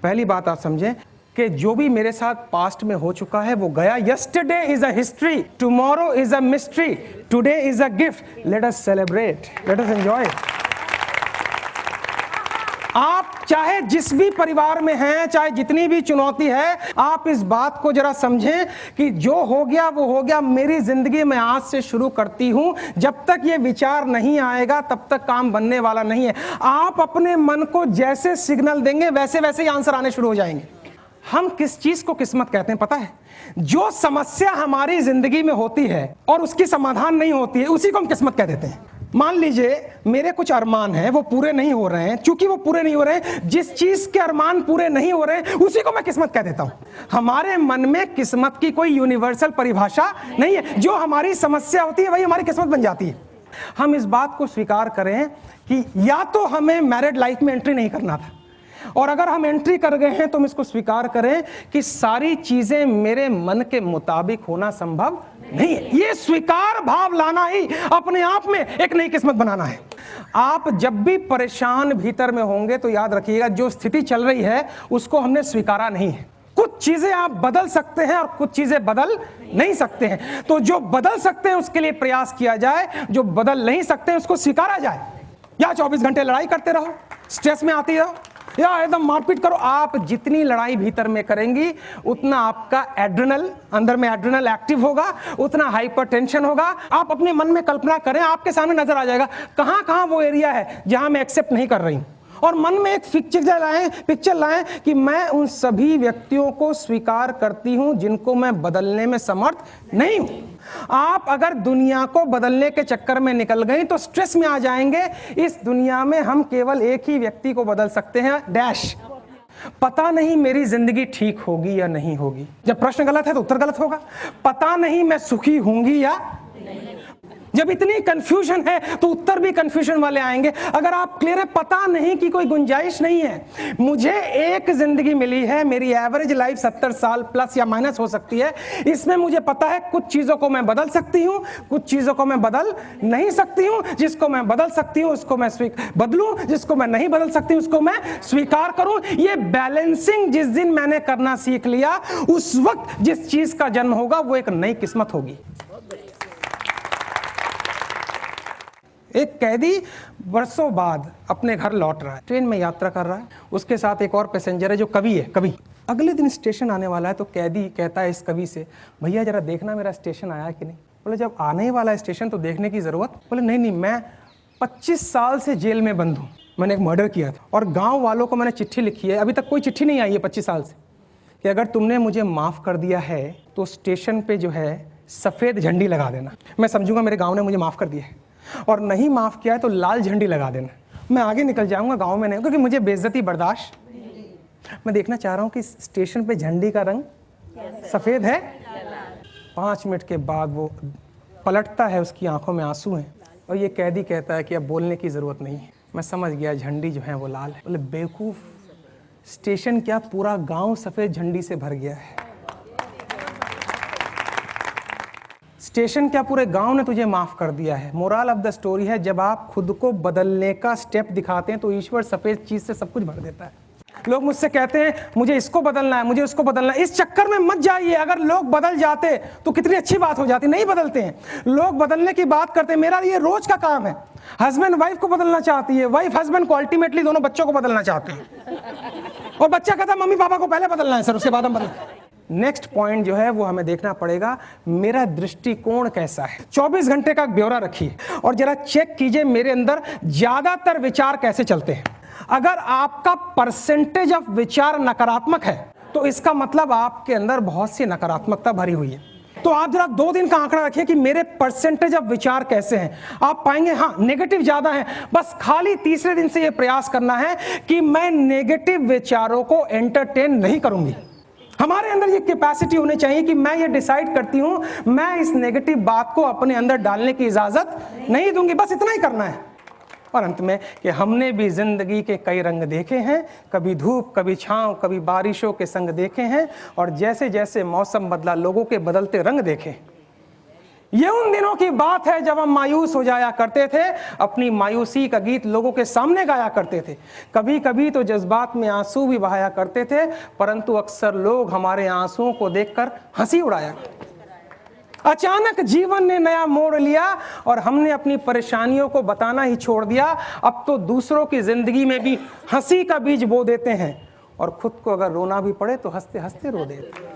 पहली बात आप समझें कि जो भी मेरे साथ पास्ट में हो चुका है वो गया। Yesterday is a history, tomorrow is a mystery, today is a gift. Let us celebrate, let us enjoy. आप चाहे जिस भी परिवार में हैं, चाहे जितनी भी चुनौती है, आप इस बात को जरा समझें कि जो हो गया वो हो गया। मेरी जिंदगी में आज से शुरू करती हूं। जब तक ये विचार नहीं आएगा तब तक काम बनने वाला नहीं है। आप अपने मन को जैसे सिग्नल देंगे वैसे वैसे ही आंसर आने शुरू हो जाएंगे। हम किस चीज को किस्मत कहते हैं पता है? जो समस्या हमारी जिंदगी में होती है और उसकी समाधान नहीं होती है, उसी को हम किस्मत कह देते हैं। मान लीजिए मेरे कुछ अरमान हैं, वो पूरे नहीं हो रहे हैं। चूंकि वो पूरे नहीं हो रहे हैं, जिस चीज के अरमान पूरे नहीं हो रहे हैं उसी को मैं किस्मत कह देता हूं। हमारे मन में किस्मत की कोई यूनिवर्सल परिभाषा नहीं है। जो हमारी समस्या होती है वही हमारी किस्मत बन जाती है। हम इस बात को स्वीकार करें कि या तो हमें मैरिड लाइफ में एंट्री नहीं करना था, और अगर हम एंट्री कर गए हैं तो हम इसको स्वीकार करें कि सारी चीजें मेरे मन के मुताबिक होना संभव नहीं है। ये स्वीकार भाव लाना ही अपने आप में एक नई किस्मत बनाना है। आप जब भी परेशान भीतर में होंगे तो याद रखिएगा, जो स्थिति चल रही है उसको हमने स्वीकारा नहीं है। कुछ चीजें आप बदल सकते हैं और कुछ चीजें बदल नहीं सकते हैं। तो जो बदल सकते हैं उसके लिए प्रयास किया जाए, जो बदल नहीं सकते हैं उसको स्वीकारा जाए। या 24 घंटे लड़ाई करते रहो, स्ट्रेस में आती रहो, या एकदम मारपीट करो। आप जितनी लड़ाई भीतर में करेंगी उतना आपका एड्रेनल, अंदर में एड्रेनल एक्टिव होगा, उतना हाइपरटेंशन होगा। आप अपने मन में कल्पना करें, आपके सामने नजर आ जाएगा कहां कहां वो एरिया है जहां मैं एक्सेप्ट नहीं कर रही हूं। और मन में एक पिक्चर लाएं कि मैं उन सभी व्यक्तियों को स्वीकार करती हूं जिनको मैं बदलने में समर्थ नहीं हूं। आप अगर दुनिया को बदलने के चक्कर में निकल गई तो स्ट्रेस में आ जाएंगे। इस दुनिया में हम केवल एक ही व्यक्ति को बदल सकते हैं, डैश। पता नहीं मेरी जिंदगी ठीक होगी या नहीं होगी। जब प्रश्न गलत है तो उत्तर गलत होगा। पता नहीं मैं सुखी होंगी या नहीं। जब इतनी कंफ्यूजन है तो उत्तर भी कंफ्यूजन वाले आएंगे। अगर आप क्लियर है, पता नहीं की कोई गुंजाइश नहीं है। मुझे एक जिंदगी मिली है, मेरी एवरेज लाइफ 70 साल प्लस या माइनस हो सकती है। इसमें मुझे पता है कुछ चीजों को मैं बदल सकती हूं, कुछ चीजों को मैं बदल नहीं सकती हूं। जिसको मैं बदल सकती हूं उसको मैं बदलूं, जिसको मैं नहीं बदल सकती उसको मैं स्वीकार करूं। ये बैलेंसिंग जिस दिन मैंने करना सीख लिया, उस वक्त जिस चीज का जन्म होगा वो एक नई किस्मत होगी। एक कैदी वर्षों बाद अपने घर लौट रहा है, ट्रेन में यात्रा कर रहा है। उसके साथ एक और पैसेंजर है जो कवि है। कवि अगले दिन स्टेशन आने वाला है तो कैदी कहता है इस कवि से, भैया जरा देखना मेरा स्टेशन आया कि नहीं। बोले जब आने ही वाला है स्टेशन तो देखने की जरूरत। बोले नहीं नहीं, मैं 25 साल से जेल में बंद हूँ, मैंने एक मर्डर किया था और गाँव वालों को मैंने चिट्ठी लिखी है, अभी तक कोई चिट्ठी नहीं आई है 25 साल से, कि अगर तुमने मुझे माफ़ कर दिया है तो स्टेशन पर जो है सफ़ेद झंडी लगा देना। मैं समझूंगा मेरे गाँव ने मुझे माफ़ कर दिया है, और नहीं माफ किया है तो लाल झंडी लगा देना। मैं आगे निकल जाऊंगा, गांव में नहीं, क्योंकि मुझे बेइज्जती बर्दाश्त। मैं देखना चाह रहा हूं कि स्टेशन पे झंडी का रंग सफेद है। 5 मिनट के बाद वो पलटता है, उसकी आंखों में आंसू हैं, और ये कैदी कहता है कि अब बोलने की जरूरत नहीं है, मैं समझ गया झंडी जो है वो लाल है। बोले बेवकूफ, स्टेशन क्या पूरा गांव सफेद झंडी से भर गया है। स्टेशन क्या पूरे गांव ने तुझे माफ कर दिया है। मोरल ऑफ द स्टोरी है, जब आप खुद को बदलने का स्टेप दिखाते हैं तो ईश्वर सफेद चीज से सब कुछ भर देता है। लोग मुझसे कहते हैं मुझे इसको बदलना है, मुझे उसको बदलना है। इस चक्कर में मत जाइए। अगर लोग बदल जाते तो कितनी अच्छी बात हो जाती। नहीं बदलते हैं लोग, बदलने की बात करते हैं। मेरा ये रोज का काम है। हस्बैंड वाइफ को बदलना चाहती है, वाइफ हस्बैंड को, अल्टीमेटली दोनों बच्चों को बदलना चाहते हैं। और बच्चा कहता है मम्मी पापा को पहले बदलना है सर, उसके बाद हम बदल। नेक्स्ट पॉइंट जो है वो हमें देखना पड़ेगा, मेरा दृष्टिकोण कैसा है। 24 घंटे का ब्यौरा रखिए और जरा चेक कीजिए मेरे अंदर ज्यादातर विचार कैसे चलते हैं। अगर आपका परसेंटेज ऑफ विचार नकारात्मक है तो इसका मतलब आपके अंदर बहुत सी नकारात्मकता भरी हुई है। तो आप जरा 2 दिन का आंकड़ा रखिए कि मेरे परसेंटेज ऑफ विचार कैसे हैं। आप पाएंगे हाँ नेगेटिव ज्यादा है। बस खाली तीसरे दिन से यह प्रयास करना है कि मैं नेगेटिव विचारों को एंटरटेन नहीं करूंगी। हमारे अंदर ये कैपेसिटी होनी चाहिए कि मैं ये डिसाइड करती हूं मैं इस नेगेटिव बात को अपने अंदर डालने की इजाजत नहीं दूंगी। बस इतना ही करना है। और अंत में कि हमने भी जिंदगी के कई रंग देखे हैं, कभी धूप, कभी छांव, कभी बारिशों के संग देखे हैं, और जैसे जैसे मौसम बदला लोगों के बदलते रंग देखे। ये उन दिनों की बात है जब हम मायूस हो जाया करते थे, अपनी मायूसी का गीत लोगों के सामने गाया करते थे। कभी कभी तो जज्बात में आंसू भी बहाया करते थे, परंतु अक्सर लोग हमारे आंसुओं को देखकर हंसी उड़ाया करते थे। अचानक जीवन ने नया मोड़ लिया और हमने अपनी परेशानियों को बताना ही छोड़ दिया। अब तो दूसरों की जिंदगी में भी हंसी का बीज बो देते हैं और खुद को अगर रोना भी पड़े तो हंसते हंसते रो देते हैं।